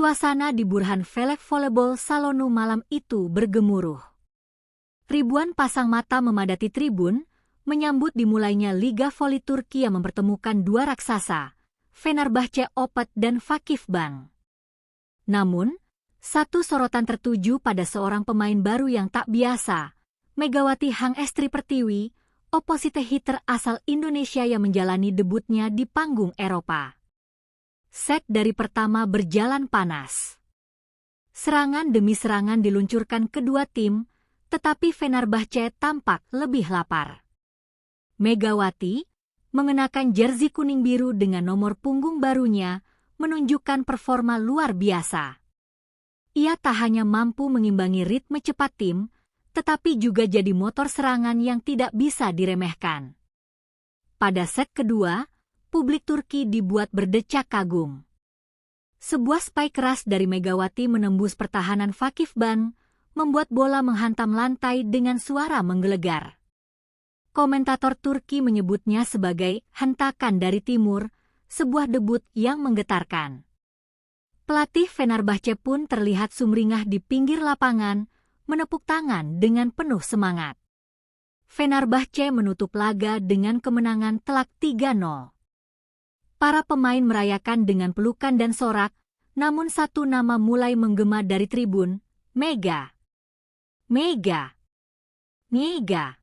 Suasana di Burhan Felek Volleyball Salonu malam itu bergemuruh. Ribuan pasang mata memadati tribun, menyambut dimulainya Liga Voli Turki yang mempertemukan dua raksasa, Fenerbahçe Opet dan Vakifbank. Namun, satu sorotan tertuju pada seorang pemain baru yang tak biasa, Megawati Hangestri Pertiwi, opposite hitter asal Indonesia yang menjalani debutnya di panggung Eropa. Set dari pertama berjalan panas. Serangan demi serangan diluncurkan kedua tim, tetapi Fenerbahçe tampak lebih lapar. Megawati, mengenakan jersey kuning biru dengan nomor punggung barunya, menunjukkan performa luar biasa. Ia tak hanya mampu mengimbangi ritme cepat tim, tetapi juga jadi motor serangan yang tidak bisa diremehkan. Pada set kedua, publik Turki dibuat berdecak kagum. Sebuah spike keras dari Megawati menembus pertahanan Vakifbank, membuat bola menghantam lantai dengan suara menggelegar. Komentator Turki menyebutnya sebagai hentakan dari timur, sebuah debut yang menggetarkan. Pelatih Fenerbahçe pun terlihat sumringah di pinggir lapangan, menepuk tangan dengan penuh semangat. Fenerbahçe menutup laga dengan kemenangan telak 3-0. Para pemain merayakan dengan pelukan dan sorak, namun satu nama mulai menggema dari tribun, Mega. Mega. Mega.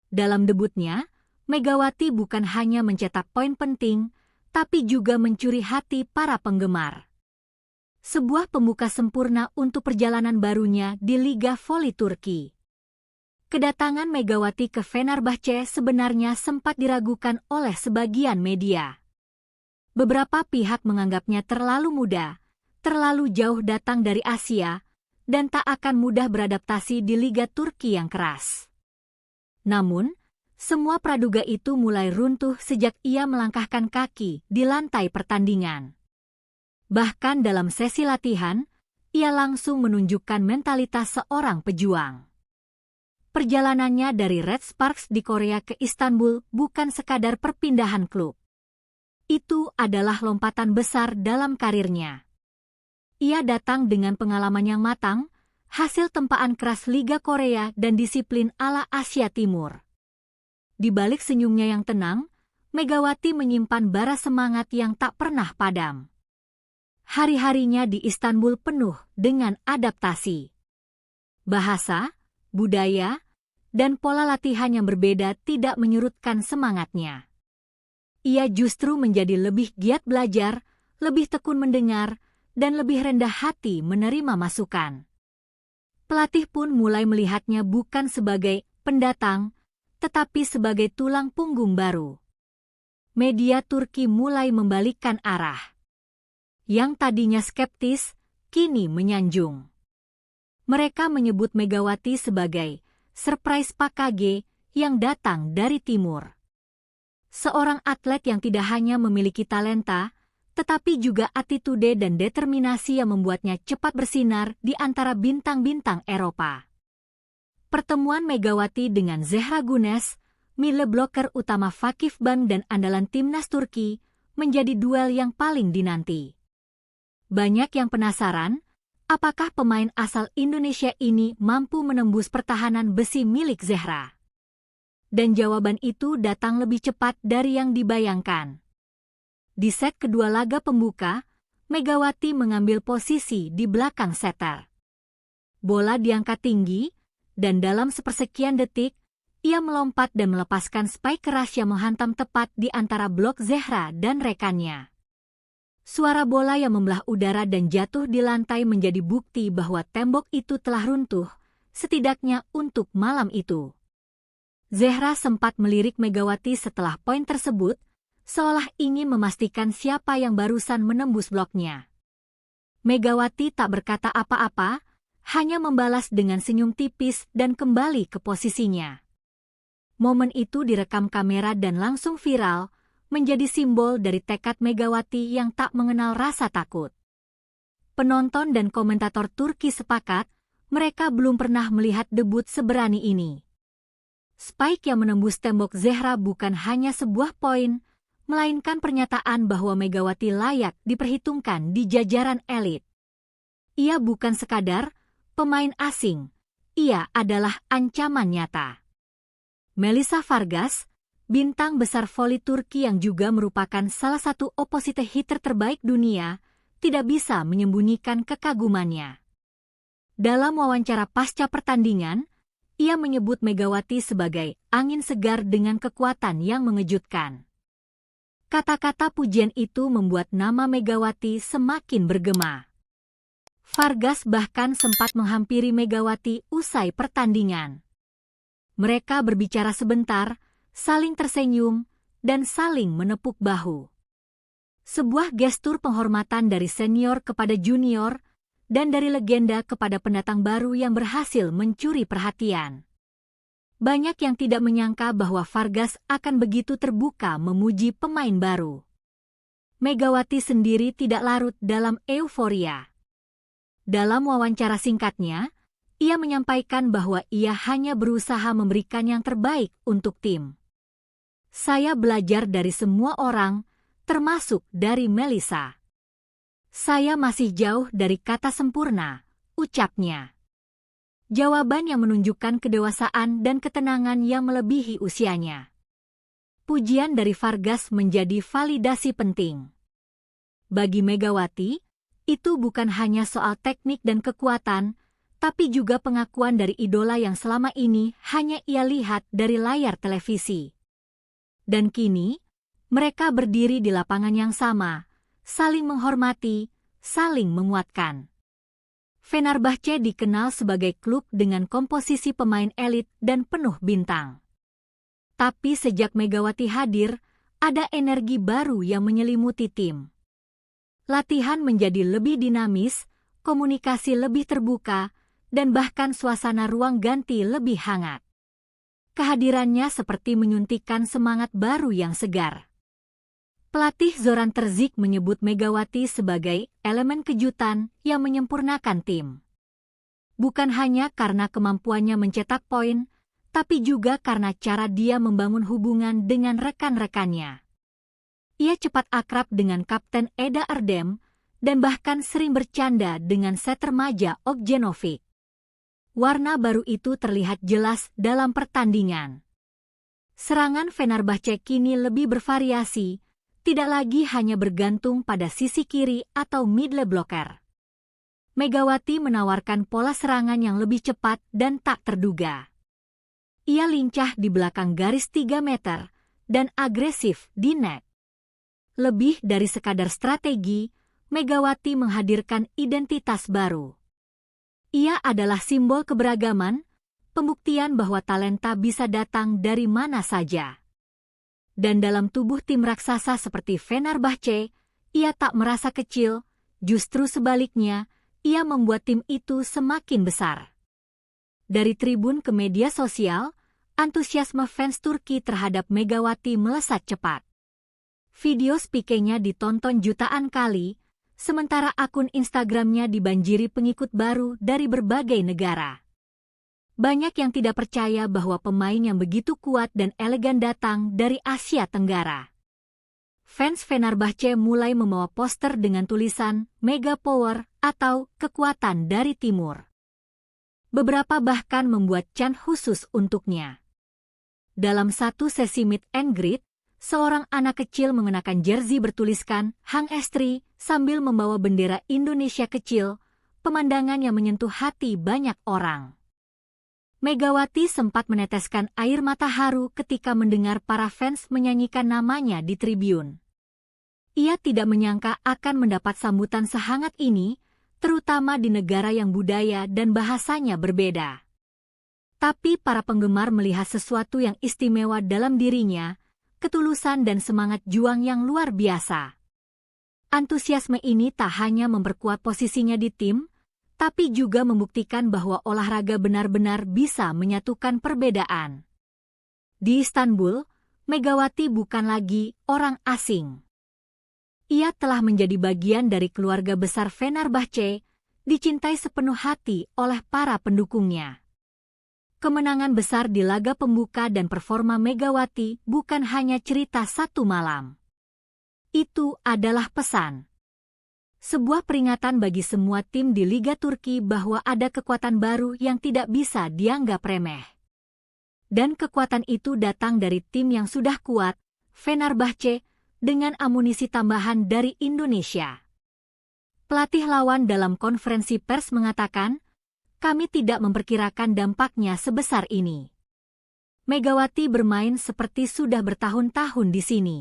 Dalam debutnya, Megawati bukan hanya mencetak poin penting, tapi juga mencuri hati para penggemar. Sebuah pembuka sempurna untuk perjalanan barunya di Liga Voli Turki. Kedatangan Megawati ke Fenerbahçe sebenarnya sempat diragukan oleh sebagian media. Beberapa pihak menganggapnya terlalu muda, terlalu jauh datang dari Asia, dan tak akan mudah beradaptasi di Liga Turki yang keras. Namun, semua praduga itu mulai runtuh sejak ia melangkahkan kaki di lantai pertandingan. Bahkan dalam sesi latihan, ia langsung menunjukkan mentalitas seorang pejuang. Perjalanannya dari Red Sparks di Korea ke Istanbul bukan sekadar perpindahan klub. Itu adalah lompatan besar dalam karirnya. Ia datang dengan pengalaman yang matang, hasil tempaan keras Liga Korea dan disiplin ala Asia Timur. Di balik senyumnya yang tenang, Megawati menyimpan bara semangat yang tak pernah padam. Hari-harinya di Istanbul penuh dengan adaptasi. Bahasa, budaya, dan pola latihan yang berbeda tidak menyurutkan semangatnya. Ia justru menjadi lebih giat belajar, lebih tekun mendengar, dan lebih rendah hati menerima masukan. Pelatih pun mulai melihatnya bukan sebagai pendatang, tetapi sebagai tulang punggung baru. Media Turki mulai membalikkan arah. Yang tadinya skeptis, kini menyanjung. Mereka menyebut Megawati sebagai surprise Pakage yang datang dari timur. Seorang atlet yang tidak hanya memiliki talenta, tetapi juga attitude dan determinasi yang membuatnya cepat bersinar di antara bintang-bintang Eropa. Pertemuan Megawati dengan Zehra Güneş, middle blocker utama Vakifbank dan andalan timnas Turki, menjadi duel yang paling dinanti. Banyak yang penasaran, apakah pemain asal Indonesia ini mampu menembus pertahanan besi milik Zehra? Dan jawaban itu datang lebih cepat dari yang dibayangkan. Di set kedua laga pembuka, Megawati mengambil posisi di belakang setter. Bola diangkat tinggi, dan dalam sepersekian detik, ia melompat dan melepaskan spike keras yang menghantam tepat di antara blok Zehra dan rekannya. Suara bola yang membelah udara dan jatuh di lantai menjadi bukti bahwa tembok itu telah runtuh, setidaknya untuk malam itu. Zehra sempat melirik Megawati setelah poin tersebut, seolah ingin memastikan siapa yang barusan menembus bloknya. Megawati tak berkata apa-apa, hanya membalas dengan senyum tipis dan kembali ke posisinya. Momen itu direkam kamera dan langsung viral, menjadi simbol dari tekad Megawati yang tak mengenal rasa takut. Penonton dan komentator Turki sepakat, mereka belum pernah melihat debut seberani ini. Spike yang menembus tembok Zehra bukan hanya sebuah poin, melainkan pernyataan bahwa Megawati layak diperhitungkan di jajaran elit. Ia bukan sekadar pemain asing, ia adalah ancaman nyata. Melissa Vargas, bintang besar voli Turki yang juga merupakan salah satu opposite hitter terbaik dunia, tidak bisa menyembunyikan kekagumannya. Dalam wawancara pasca pertandingan, ia menyebut Megawati sebagai angin segar dengan kekuatan yang mengejutkan. Kata-kata pujian itu membuat nama Megawati semakin bergema. Vargas bahkan sempat menghampiri Megawati usai pertandingan. Mereka berbicara sebentar, saling tersenyum, dan saling menepuk bahu. Sebuah gestur penghormatan dari senior kepada junior, dan dari legenda kepada pendatang baru yang berhasil mencuri perhatian. Banyak yang tidak menyangka bahwa Vargas akan begitu terbuka memuji pemain baru. Megawati sendiri tidak larut dalam euforia. Dalam wawancara singkatnya, ia menyampaikan bahwa ia hanya berusaha memberikan yang terbaik untuk tim. Saya belajar dari semua orang, termasuk dari Melissa. Saya masih jauh dari kata sempurna, ucapnya. Jawaban yang menunjukkan kedewasaan dan ketenangan yang melebihi usianya. Pujian dari Vargas menjadi validasi penting. Bagi Megawati, itu bukan hanya soal teknik dan kekuatan, tapi juga pengakuan dari idola yang selama ini hanya ia lihat dari layar televisi. Dan kini, mereka berdiri di lapangan yang sama, saling menghormati, saling menguatkan. Fenerbahce dikenal sebagai klub dengan komposisi pemain elit dan penuh bintang. Tapi sejak Megawati hadir, ada energi baru yang menyelimuti tim. Latihan menjadi lebih dinamis, komunikasi lebih terbuka, dan bahkan suasana ruang ganti lebih hangat. Kehadirannya seperti menyuntikkan semangat baru yang segar. Pelatih Zoran Terzic menyebut Megawati sebagai elemen kejutan yang menyempurnakan tim. Bukan hanya karena kemampuannya mencetak poin, tapi juga karena cara dia membangun hubungan dengan rekan-rekannya. Ia cepat akrab dengan Kapten Eda Erdem dan bahkan sering bercanda dengan setter Maja Ogjenovic. Warna baru itu terlihat jelas dalam pertandingan. Serangan Fenerbahce kini lebih bervariasi, tidak lagi hanya bergantung pada sisi kiri atau middle blocker. Megawati menawarkan pola serangan yang lebih cepat dan tak terduga. Ia lincah di belakang garis 3 meter dan agresif di net. Lebih dari sekadar strategi, Megawati menghadirkan identitas baru. Ia adalah simbol keberagaman, pembuktian bahwa talenta bisa datang dari mana saja. Dan dalam tubuh tim raksasa seperti Fenerbahce, ia tak merasa kecil, justru sebaliknya, ia membuat tim itu semakin besar. Dari tribun ke media sosial, antusiasme fans Turki terhadap Megawati melesat cepat. Video spikenya ditonton jutaan kali, sementara akun Instagramnya dibanjiri pengikut baru dari berbagai negara. Banyak yang tidak percaya bahwa pemain yang begitu kuat dan elegan datang dari Asia Tenggara. Fans Fenerbahce mulai membawa poster dengan tulisan Mega Power atau Kekuatan dari Timur. Beberapa bahkan membuat chant khusus untuknya. Dalam satu sesi meet and greet, seorang anak kecil mengenakan jersey bertuliskan Hang Estri sambil membawa bendera Indonesia kecil, pemandangan yang menyentuh hati banyak orang. Megawati sempat meneteskan air mata haru ketika mendengar para fans menyanyikan namanya di tribun. Ia tidak menyangka akan mendapat sambutan sehangat ini, terutama di negara yang budaya dan bahasanya berbeda. Tapi para penggemar melihat sesuatu yang istimewa dalam dirinya, ketulusan dan semangat juang yang luar biasa. Antusiasme ini tak hanya memperkuat posisinya di tim, tapi juga membuktikan bahwa olahraga benar-benar bisa menyatukan perbedaan. Di Istanbul, Megawati bukan lagi orang asing. Ia telah menjadi bagian dari keluarga besar Fenerbahce, dicintai sepenuh hati oleh para pendukungnya. Kemenangan besar di laga pembuka dan performa Megawati bukan hanya cerita satu malam. Itu adalah pesan. Sebuah peringatan bagi semua tim di Liga Turki bahwa ada kekuatan baru yang tidak bisa dianggap remeh. Dan kekuatan itu datang dari tim yang sudah kuat, Fenerbahce, dengan amunisi tambahan dari Indonesia. Pelatih lawan dalam konferensi pers mengatakan, "Kami tidak memperkirakan dampaknya sebesar ini. Megawati bermain seperti sudah bertahun-tahun di sini."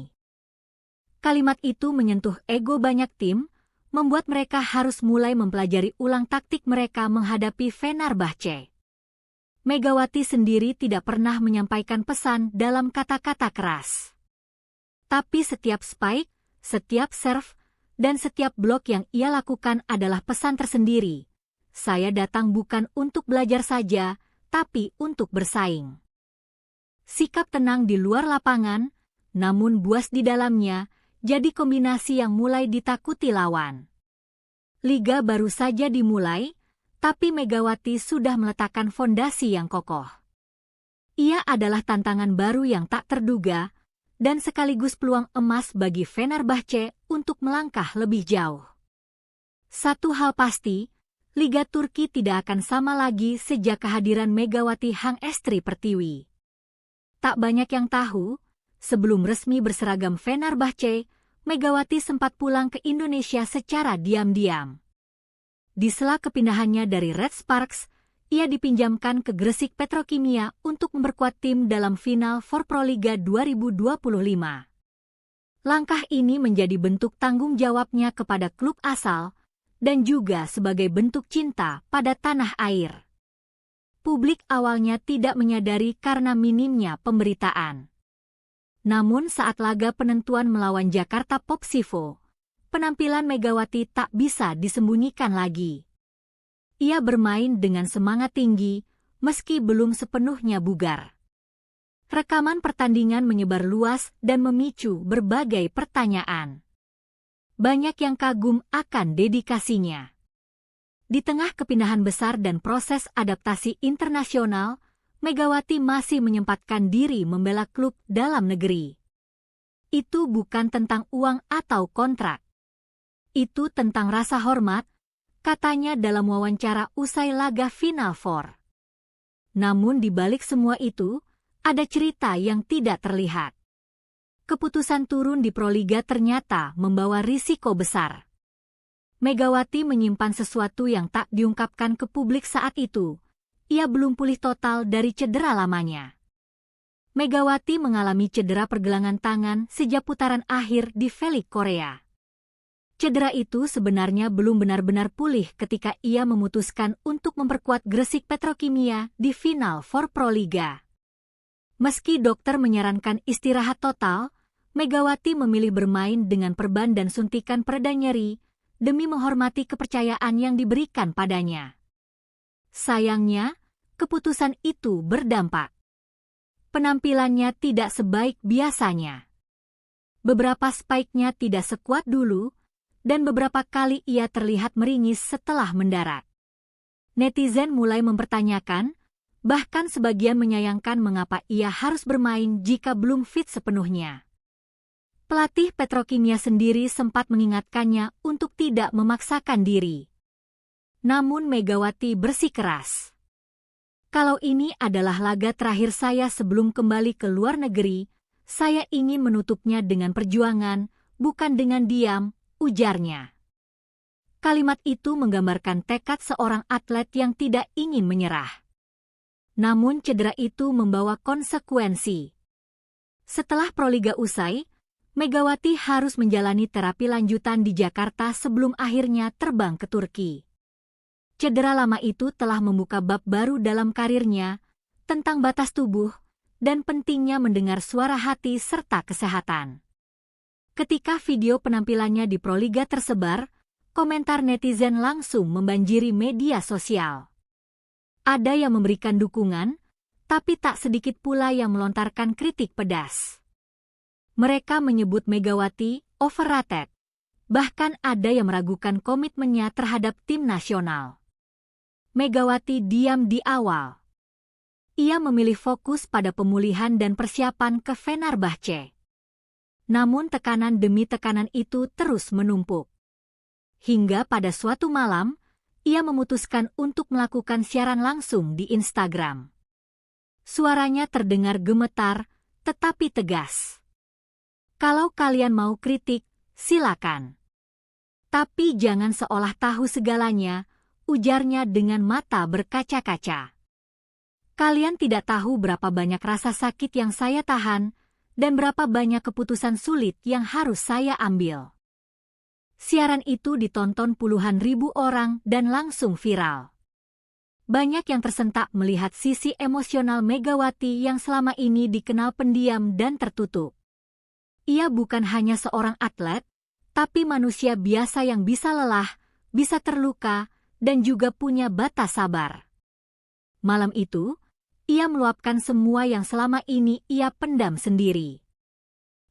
Kalimat itu menyentuh ego banyak tim, membuat mereka harus mulai mempelajari ulang taktik mereka menghadapi Fenerbahce. Megawati sendiri tidak pernah menyampaikan pesan dalam kata-kata keras. Tapi setiap spike, setiap serve, dan setiap blok yang ia lakukan adalah pesan tersendiri. Saya datang bukan untuk belajar saja, tapi untuk bersaing. Sikap tenang di luar lapangan, namun buas di dalamnya, jadi kombinasi yang mulai ditakuti lawan. Liga baru saja dimulai, tapi Megawati sudah meletakkan fondasi yang kokoh. Ia adalah tantangan baru yang tak terduga, dan sekaligus peluang emas bagi Fenerbahce untuk melangkah lebih jauh. Satu hal pasti, Liga Turki tidak akan sama lagi sejak kehadiran Megawati Hangestri Pertiwi. Tak banyak yang tahu, sebelum resmi berseragam Fenerbahce, Megawati sempat pulang ke Indonesia secara diam-diam. Di sela kepindahannya dari Red Sparks, ia dipinjamkan ke Gresik Petrokimia untuk memperkuat tim dalam final for Proliga 2025. Langkah ini menjadi bentuk tanggung jawabnya kepada klub asal dan juga sebagai bentuk cinta pada tanah air. Publik awalnya tidak menyadari karena minimnya pemberitaan. Namun saat laga penentuan melawan Jakarta Popsivo, penampilan Megawati tak bisa disembunyikan lagi. Ia bermain dengan semangat tinggi, meski belum sepenuhnya bugar. Rekaman pertandingan menyebar luas dan memicu berbagai pertanyaan. Banyak yang kagum akan dedikasinya. Di tengah kepindahan besar dan proses adaptasi internasional, Megawati masih menyempatkan diri membela klub dalam negeri. Itu bukan tentang uang atau kontrak. Itu tentang rasa hormat, katanya dalam wawancara usai laga Final Four. Namun di balik semua itu, ada cerita yang tidak terlihat. Keputusan turun di Proliga ternyata membawa risiko besar. Megawati menyimpan sesuatu yang tak diungkapkan ke publik saat itu. Ia belum pulih total dari cedera lamanya. Megawati mengalami cedera pergelangan tangan sejak putaran akhir di V-League Korea. Cedera itu sebenarnya belum benar-benar pulih ketika ia memutuskan untuk memperkuat Gresik Petrokimia di final for Proliga. Meski dokter menyarankan istirahat total, Megawati memilih bermain dengan perban dan suntikan pereda nyeri demi menghormati kepercayaan yang diberikan padanya. Sayangnya, keputusan itu berdampak. Penampilannya tidak sebaik biasanya. Beberapa spike-nya tidak sekuat dulu, dan beberapa kali ia terlihat meringis setelah mendarat. Netizen mulai mempertanyakan, bahkan sebagian menyayangkan mengapa ia harus bermain jika belum fit sepenuhnya. Pelatih Petrokimia sendiri sempat mengingatkannya untuk tidak memaksakan diri. Namun Megawati bersikeras. Kalau ini adalah laga terakhir saya sebelum kembali ke luar negeri, saya ingin menutupnya dengan perjuangan, bukan dengan diam, ujarnya. Kalimat itu menggambarkan tekad seorang atlet yang tidak ingin menyerah. Namun cedera itu membawa konsekuensi. Setelah Proliga usai, Megawati harus menjalani terapi lanjutan di Jakarta sebelum akhirnya terbang ke Turki. Cedera lama itu telah membuka bab baru dalam karirnya, tentang batas tubuh, dan pentingnya mendengar suara hati serta kesehatan. Ketika video penampilannya di Proliga tersebar, komentar netizen langsung membanjiri media sosial. Ada yang memberikan dukungan, tapi tak sedikit pula yang melontarkan kritik pedas. Mereka menyebut Megawati overrated. Bahkan ada yang meragukan komitmennya terhadap tim nasional. Megawati diam di awal. Ia memilih fokus pada pemulihan dan persiapan ke Fenerbahce. Namun tekanan demi tekanan itu terus menumpuk. Hingga pada suatu malam, ia memutuskan untuk melakukan siaran langsung di Instagram. Suaranya terdengar gemetar, tetapi tegas. Kalau kalian mau kritik, silakan. Tapi jangan seolah tahu segalanya, ujarnya dengan mata berkaca-kaca. Kalian tidak tahu berapa banyak rasa sakit yang saya tahan, dan berapa banyak keputusan sulit yang harus saya ambil. Siaran itu ditonton puluhan ribu orang dan langsung viral. Banyak yang tersentak melihat sisi emosional Megawati yang selama ini dikenal pendiam dan tertutup. Ia bukan hanya seorang atlet, tapi manusia biasa yang bisa lelah, bisa terluka, dan juga punya batas sabar. Malam itu, ia meluapkan semua yang selama ini ia pendam sendiri.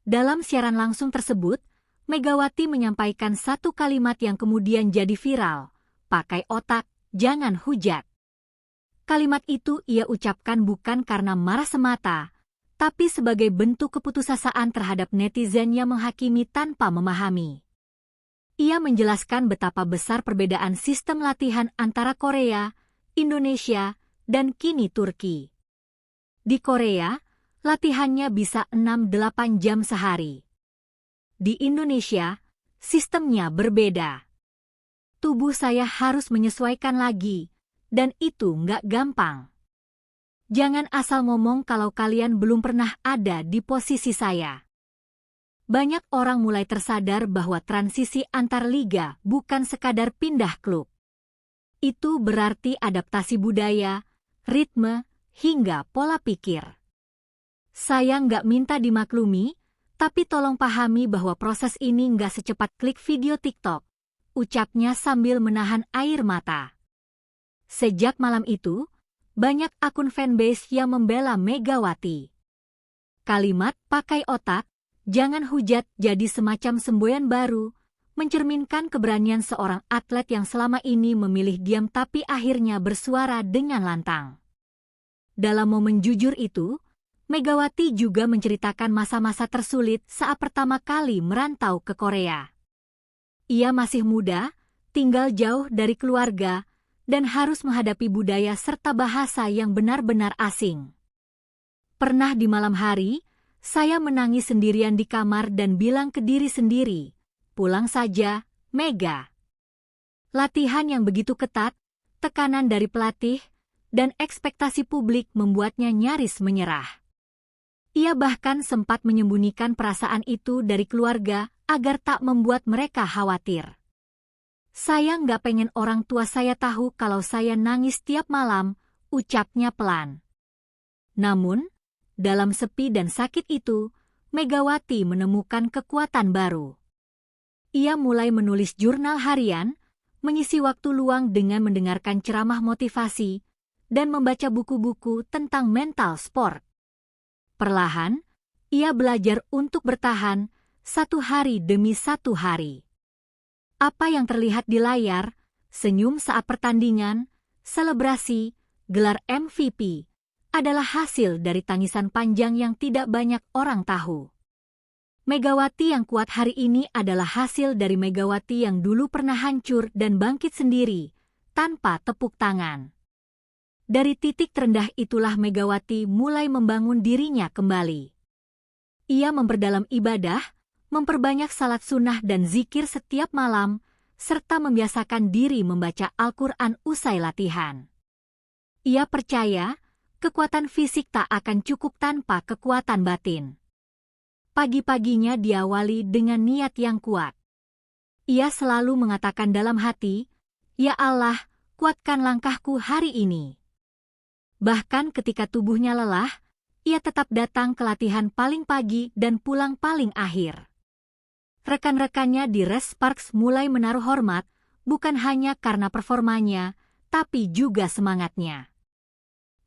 Dalam siaran langsung tersebut, Megawati menyampaikan satu kalimat yang kemudian jadi viral, "Pakai otak, jangan hujat." Kalimat itu ia ucapkan bukan karena marah semata, tapi sebagai bentuk keputusasaan terhadap netizen yang menghakimi tanpa memahami. Ia menjelaskan betapa besar perbedaan sistem latihan antara Korea, Indonesia, dan kini Turki. Di Korea, latihannya bisa 6-8 jam sehari. Di Indonesia, sistemnya berbeda. Tubuh saya harus menyesuaikan lagi, dan itu nggak gampang. Jangan asal ngomong kalau kalian belum pernah ada di posisi saya. Banyak orang mulai tersadar bahwa transisi antar liga bukan sekadar pindah klub. Itu berarti adaptasi budaya, ritme, hingga pola pikir. Saya nggak minta dimaklumi, tapi tolong pahami bahwa proses ini nggak secepat klik video TikTok, ucapnya sambil menahan air mata. Sejak malam itu, banyak akun fanbase yang membela Megawati. Kalimat "pakai otak, jangan hujat" jadi semacam semboyan baru, mencerminkan keberanian seorang atlet yang selama ini memilih diam tapi akhirnya bersuara dengan lantang. Dalam momen jujur itu, Megawati juga menceritakan masa-masa tersulit saat pertama kali merantau ke Korea. Ia masih muda, tinggal jauh dari keluarga, dan harus menghadapi budaya serta bahasa yang benar-benar asing. Pernah di malam hari, saya menangis sendirian di kamar dan bilang ke diri sendiri, "Pulang saja, Mega." Latihan yang begitu ketat, tekanan dari pelatih, dan ekspektasi publik membuatnya nyaris menyerah. Ia bahkan sempat menyembunyikan perasaan itu dari keluarga agar tak membuat mereka khawatir. "Saya nggak pengen orang tua saya tahu kalau saya nangis tiap malam," ucapnya pelan. Namun, dalam sepi dan sakit itu, Megawati menemukan kekuatan baru. Ia mulai menulis jurnal harian, mengisi waktu luang dengan mendengarkan ceramah motivasi, dan membaca buku-buku tentang mental sport. Perlahan, ia belajar untuk bertahan, satu hari demi satu hari. Apa yang terlihat di layar, senyum saat pertandingan, selebrasi, gelar MVP, adalah hasil dari tangisan panjang yang tidak banyak orang tahu. Megawati yang kuat hari ini adalah hasil dari Megawati yang dulu pernah hancur dan bangkit sendiri, tanpa tepuk tangan. Dari titik terendah itulah Megawati mulai membangun dirinya kembali. Ia memperdalam ibadah, memperbanyak salat sunnah dan zikir setiap malam, serta membiasakan diri membaca Al-Quran usai latihan. Ia percaya, kekuatan fisik tak akan cukup tanpa kekuatan batin. Pagi-paginya diawali dengan niat yang kuat. Ia selalu mengatakan dalam hati, "Ya Allah, kuatkan langkahku hari ini." Bahkan ketika tubuhnya lelah, ia tetap datang ke latihan paling pagi dan pulang paling akhir. Rekan-rekannya di Res Sparks mulai menaruh hormat, bukan hanya karena performanya, tapi juga semangatnya.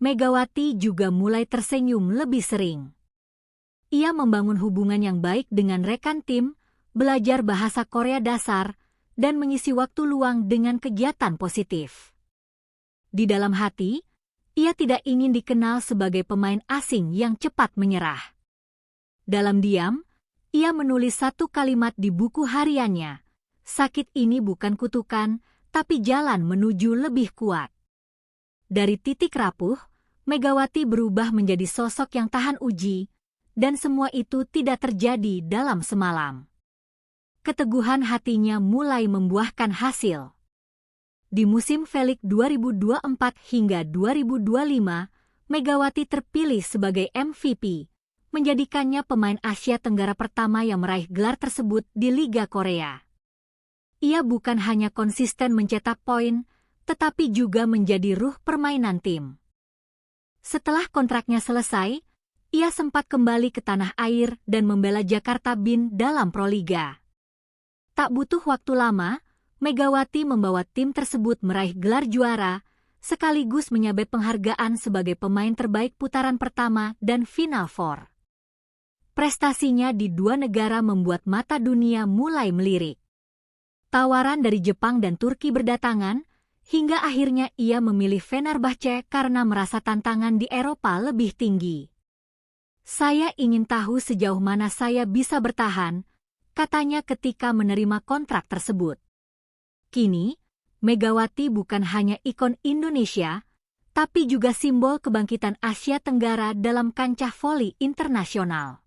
Megawati juga mulai tersenyum lebih sering. Ia membangun hubungan yang baik dengan rekan tim, belajar bahasa Korea dasar, dan mengisi waktu luang dengan kegiatan positif. Di dalam hati, ia tidak ingin dikenal sebagai pemain asing yang cepat menyerah. Dalam diam, ia menulis satu kalimat di buku hariannya. Sakit ini bukan kutukan, tapi jalan menuju lebih kuat. Dari titik rapuh, Megawati berubah menjadi sosok yang tahan uji, dan semua itu tidak terjadi dalam semalam. Keteguhan hatinya mulai membuahkan hasil. Di musim Velik 2024 hingga 2025, Megawati terpilih sebagai MVP, menjadikannya pemain Asia Tenggara pertama yang meraih gelar tersebut di Liga Korea. Ia bukan hanya konsisten mencetak poin, tetapi juga menjadi ruh permainan tim. Setelah kontraknya selesai, ia sempat kembali ke tanah air dan membela Jakarta BIN dalam Proliga. Tak butuh waktu lama, Megawati membawa tim tersebut meraih gelar juara, sekaligus menyabet penghargaan sebagai pemain terbaik putaran pertama dan Final Four. Prestasinya di dua negara membuat mata dunia mulai melirik. Tawaran dari Jepang dan Turki berdatangan, hingga akhirnya ia memilih Fenerbahce karena merasa tantangan di Eropa lebih tinggi. "Saya ingin tahu sejauh mana saya bisa bertahan," katanya ketika menerima kontrak tersebut. Kini, Megawati bukan hanya ikon Indonesia, tapi juga simbol kebangkitan Asia Tenggara dalam kancah voli internasional.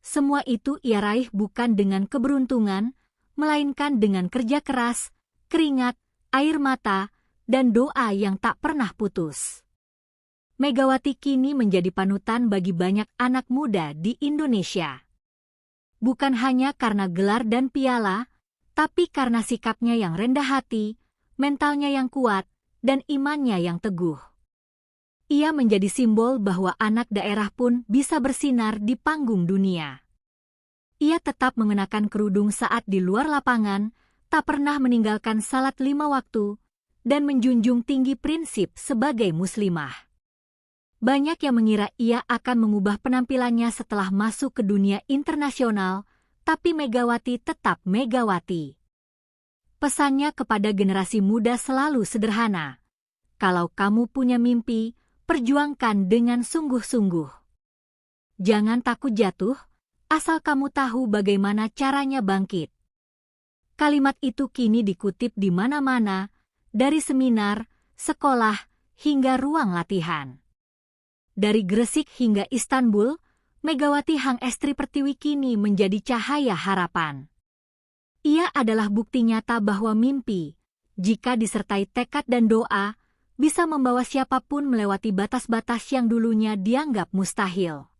Semua itu ia raih bukan dengan keberuntungan, melainkan dengan kerja keras, keringat, air mata, dan doa yang tak pernah putus. Megawati kini menjadi panutan bagi banyak anak muda di Indonesia. Bukan hanya karena gelar dan piala, tapi karena sikapnya yang rendah hati, mentalnya yang kuat, dan imannya yang teguh. Ia menjadi simbol bahwa anak daerah pun bisa bersinar di panggung dunia. Ia tetap mengenakan kerudung saat di luar lapangan, tak pernah meninggalkan salat 5 waktu, dan menjunjung tinggi prinsip sebagai muslimah. Banyak yang mengira ia akan mengubah penampilannya setelah masuk ke dunia internasional, tapi Megawati tetap Megawati. Pesannya kepada generasi muda selalu sederhana. Kalau kamu punya mimpi, perjuangkan dengan sungguh-sungguh. Jangan takut jatuh, asal kamu tahu bagaimana caranya bangkit. Kalimat itu kini dikutip di mana-mana, dari seminar, sekolah, hingga ruang latihan. Dari Gresik hingga Istanbul, Megawati Hangestri Pertiwi kini menjadi cahaya harapan. Ia adalah bukti nyata bahwa mimpi, jika disertai tekad dan doa, bisa membawa siapapun melewati batas-batas yang dulunya dianggap mustahil.